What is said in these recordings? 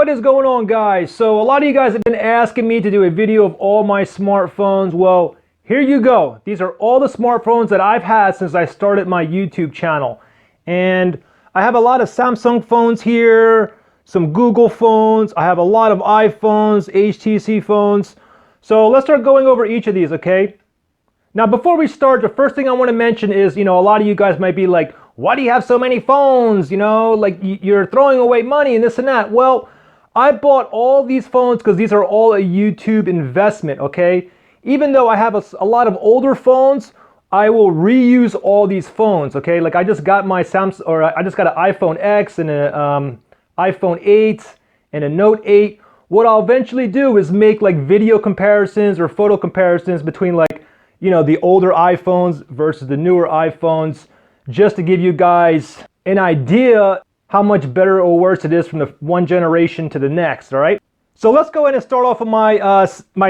What is going on, guys? So a lot of you guys have been asking me to do a video of all my smartphones. Well, here you go. These are all the smartphones that I've had since I started my YouTube channel. And I have a lot of Samsung phones here, some Google phones, I have a lot of iPhones, HTC phones. So let's start going over each of these, okay? Now before we start, the first thing I want to mention is, a lot of you guys might be like, why do you have so many phones? Like you're throwing away money and this and that. Well, I bought all these phones because these are all a YouTube investment, okay? Even though I have a lot of older phones, I will reuse all these phones, okay? Like I just got my Samsung, or I just got an iPhone X and an iPhone 8 and a Note 8. What I'll eventually do is make like video comparisons or photo comparisons between like, the older iPhones versus the newer iPhones, just to give you guys an idea how much better or worse it is from the one generation to the next, all right? So let's go ahead and start off with my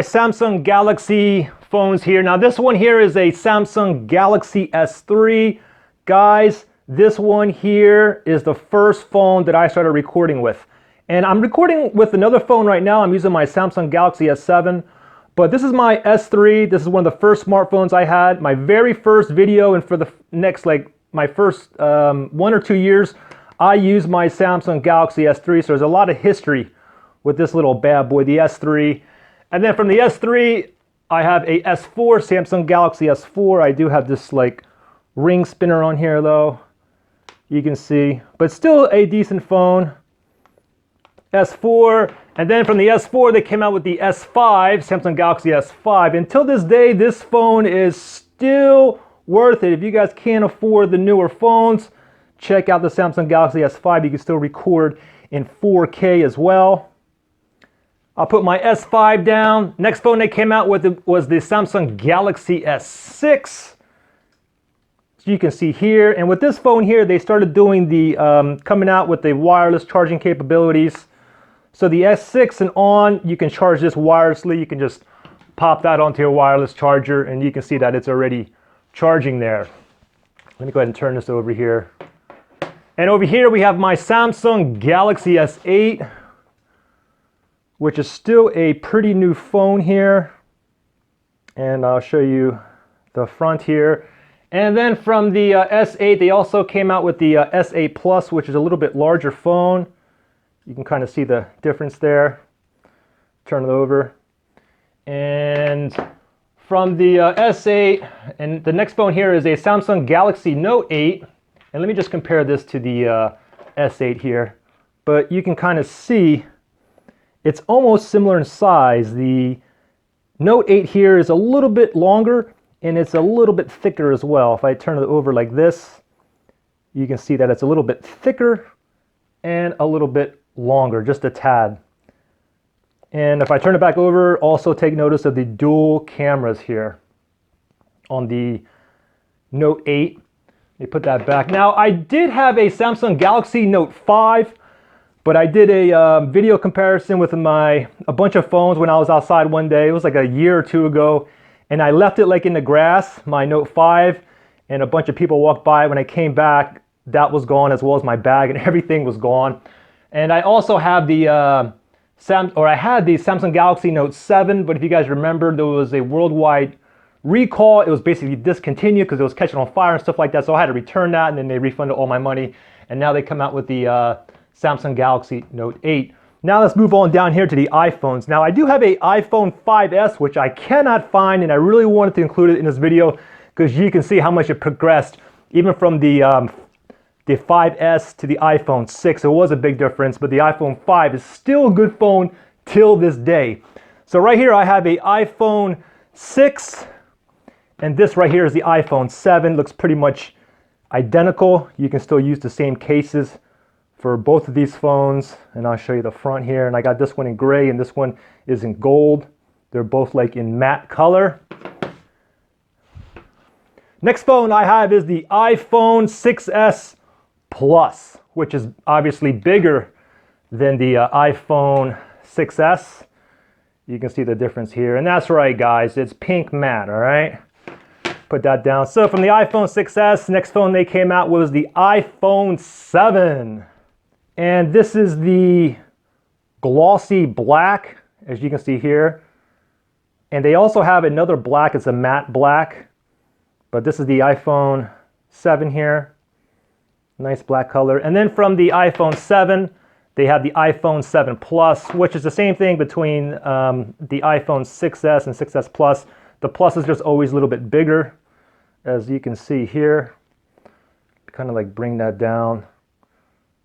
Samsung Galaxy phones here. Now this one here is a Samsung Galaxy S3. Guys, this one here is the first phone that I started recording with. And I'm recording with another phone right now. I'm using my Samsung Galaxy S7. But this is my S3. This is one of the first smartphones I had. My very first video, and for the next, my first 1 or 2 years, I used my Samsung Galaxy S3. So there's a lot of history with this little bad boy, the S3. And then from the S3, I have a S4, Samsung Galaxy S4. I do have this like ring spinner on here though, you can see, but still a decent phone. S4, and then from the S4 they came out with the S5, Samsung Galaxy S5. Until this day, this phone is still worth it. If you guys can't afford the newer phones, check out the Samsung Galaxy S5. You can still record in 4K as well. I'll put my S5 down. Next phone they came out with was the Samsung Galaxy S6. So you can see here, and with this phone here, they started doing the coming out with the wireless charging capabilities. So the S6 and on, you can charge this wirelessly. You can just pop that onto your wireless charger, and you can see that it's already charging there. Let me go ahead and turn this over here. And over here we have my Samsung Galaxy S8, which is still a pretty new phone here. And I'll show you the front here. And then from the S8, they also came out with the S8 Plus, which is a little bit larger phone. You can kind of see the difference there. Turn it over. And from the S8, and the next phone here is a Samsung Galaxy Note 8. And let me just compare this to the S8 here. But you can kind of see it's almost similar in size. The Note 8 here is a little bit longer and it's a little bit thicker as well. If I turn it over like this, you can see that it's a little bit thicker and a little bit longer, just a tad. And if I turn it back over, also take notice of the dual cameras here on the Note 8. Let me put that back. Now I did have a Samsung Galaxy Note 5, but I did a video comparison with a bunch of phones when I was outside one day. It was like a year or two ago, and I left it like in the grass, my Note 5, and a bunch of people walked by. When I came back, that was gone, as well as my bag, and everything was gone. And I also have the I had the Samsung Galaxy Note 7, but if you guys remember, there was a worldwide recall. It was basically discontinued because it was catching on fire and stuff like that. So I had to return that, and then they refunded all my money. And now they come out with the Samsung Galaxy Note 8. Now let's move on down here to the iPhones. Now I do have a iPhone 5S, which I cannot find, and I really wanted to include it in this video because you can see how much it progressed, even from the 5S to the iPhone 6. It was a big difference, but the iPhone 5 is still a good phone till this day. So right here I have a iPhone 6, and this right here is the iPhone 7. Looks pretty much identical. You can still use the same cases for both of these phones, and I'll show you the front here. And I got this one in gray and this one is in gold. They're both like in matte color. Next phone I have is the iPhone 6S Plus, which is obviously bigger than the iPhone 6S. You can see the difference here, and that's right, guys, it's pink matte, all right? Put that down. So from the iPhone 6S, next phone they came out was the iPhone 7. And this is the glossy black, as you can see here. And they also have another black, it's a matte black. But this is the iPhone 7 here. Nice black color. And then from the iPhone 7, they have the iPhone 7 Plus, which is the same thing between the iPhone 6S and 6S Plus. The Plus is just always a little bit bigger, as you can see here. Kind of like bring that down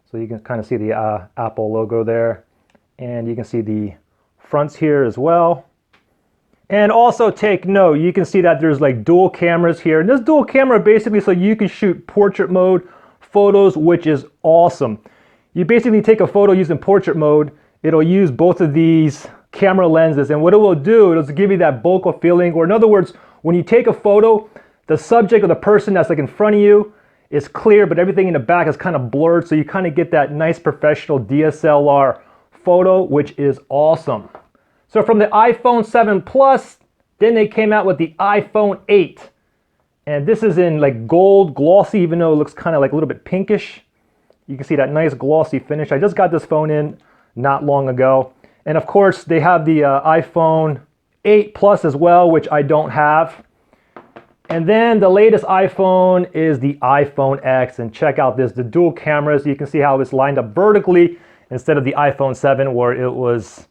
so you can kind of see the Apple logo there. And you can see the fronts here as well. And also take note, you can see that there's like dual cameras here. And this dual camera basically so you can shoot portrait mode photos, which is awesome. You basically take a photo using portrait mode, it'll use both of these camera lenses, and what it will do, it'll give you that bokeh feeling, or in other words, when you take a photo, the subject or the person that's like in front of you is clear, but everything in the back is kind of blurred, so you kind of get that nice professional DSLR photo, which is awesome. So from the iPhone 7 Plus, then they came out with the iPhone 8. And this is in like gold glossy, even though it looks kind of like a little bit pinkish. You can see that nice glossy finish. I just got this phone in not long ago. And of course, they have the iPhone 8 Plus as well, which I don't have. And then the latest iPhone is the iPhone X. And check out this, the dual cameras. You can see how it's lined up vertically instead of the iPhone 7 where it was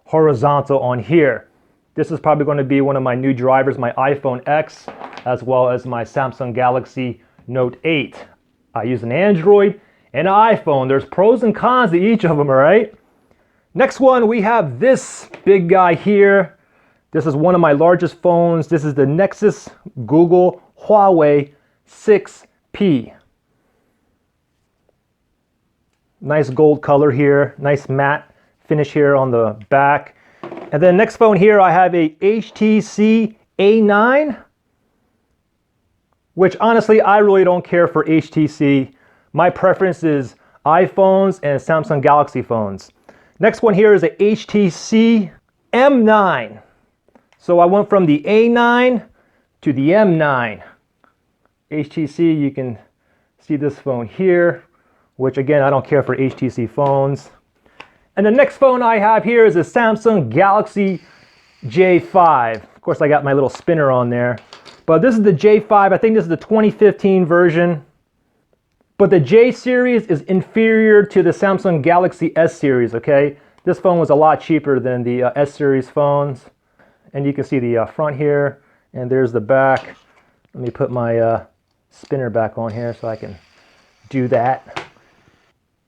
horizontal on here. This is probably going to be one of my new drivers, my iPhone X, as well as my Samsung Galaxy Note 8. I use an Android and an iPhone. There's pros and cons to each of them, all right? Next one, we have this big guy here. This is one of my largest phones. This is the Nexus Google Huawei 6P. Nice gold color here, nice matte finish here on the back. And then next phone here, I have a HTC A9, which honestly, I really don't care for HTC. My preference is iPhones and Samsung Galaxy phones. Next one here is a HTC M9. So I went from the A9 to the M9. HTC, you can see this phone here, which again, I don't care for HTC phones. And the next phone I have here is a Samsung Galaxy J5. Of course, I got my little spinner on there. But this is the J5. I think this is the 2015 version. But the J series is inferior to the Samsung Galaxy S series, okay? This phone was a lot cheaper than the S series phones. And you can see the front here, and there's the back. Let me put my spinner back on here so I can do that.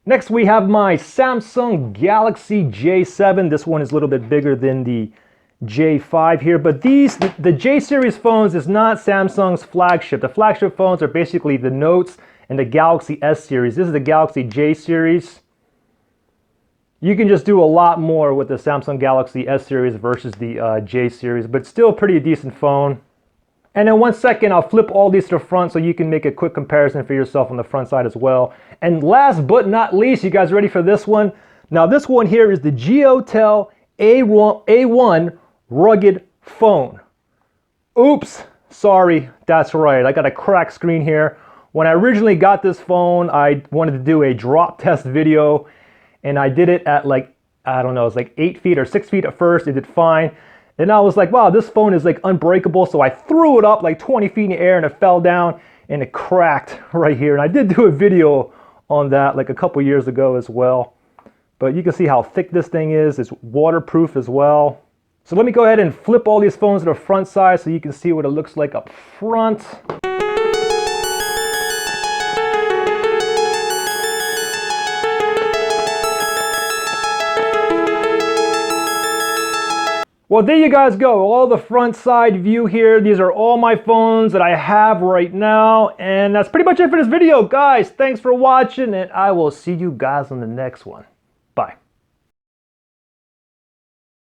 Next, we have my Samsung Galaxy J7. This one is a little bit bigger than the J5 here, but the J series phones is not Samsung's flagship. The flagship phones are basically the Notes and the Galaxy S series. This is the Galaxy J series. You can just do a lot more with the Samsung Galaxy S series versus the J series, but still pretty decent phone. And in 1 second, I'll flip all these to the front so you can make a quick comparison for yourself on the front side as well. And last but not least, you guys ready for this one? Now this one here is the Geotel A1 rugged phone. Oops, sorry, that's right. I got a cracked screen here. When I originally got this phone, I wanted to do a drop test video, and I did it at like, I don't know, it's like 8 feet or 6 feet at first. It did fine. Then I was like, wow, this phone is like unbreakable. So I threw it up like 20 feet in the air and it fell down and it cracked right here. And I did do a video on that like a couple years ago as well. But you can see how thick this thing is. It's waterproof as well. So let me go ahead and flip all these phones to the front side so you can see what it looks like up front. Well, there you guys go, all the front side view here. These are all my phones that I have right now. And that's pretty much it for this video, guys. Thanks for watching, and I will see you guys on the next one.